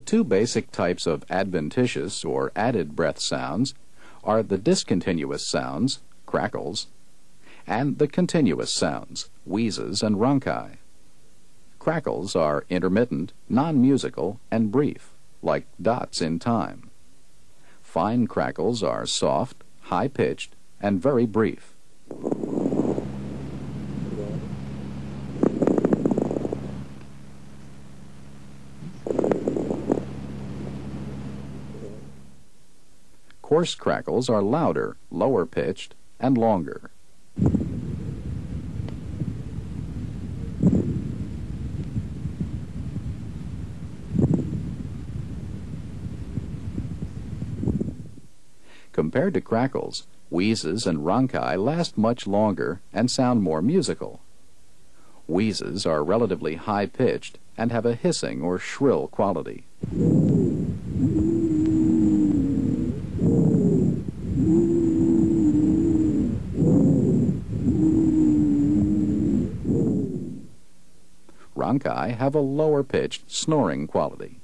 two basic types of adventitious or added breath sounds are the discontinuous sounds, crackles, and the continuous sounds, wheezes and rhonchi. Crackles are intermittent, non-musical, and brief, like dots in time. Fine crackles are soft, high-pitched, and very brief. Coarse crackles are louder, lower-pitched, and longer. Compared to crackles, wheezes and rhonchi last much longer and sound more musical. Wheezes are relatively high-pitched and have a hissing or shrill quality. Rhonchi have a lower-pitched, snoring quality.